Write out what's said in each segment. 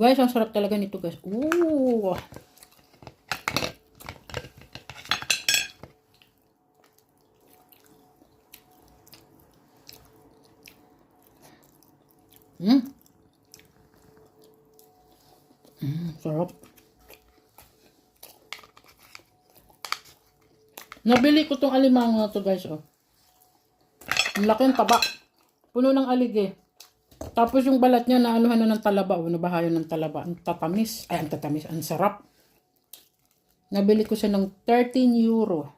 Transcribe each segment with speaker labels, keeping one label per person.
Speaker 1: Guys, ang sarap talaga nito guys. Ooh. Sarap. Nabili ko tong alimango na to guys, oh. Ang laki ng taba. Puno ng alig eh. Tapos yung balat niya na anuhan na ng talaba, oh, nabahayan ng talaba. Ang tatamis. Ay, ang tatamis. Ang sarap. Nabili ko siya ng 13 euro.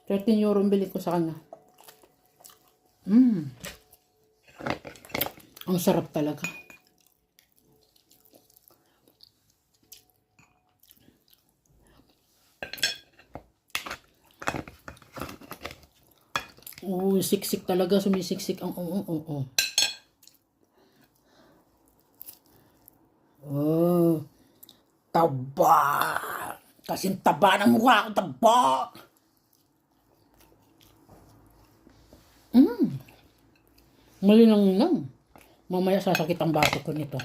Speaker 1: 13 euro ang bili ko sa kanya. Ang sarap talaga. Oh, siksik talaga, sumisiksik ang Oh, taba. Kasing taba ng mukha ko, taba. Malinang-linang. Mamaya sasakit ang bato ko nito.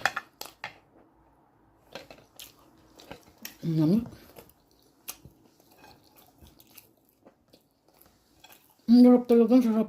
Speaker 1: Ang sarap talaga, sarap.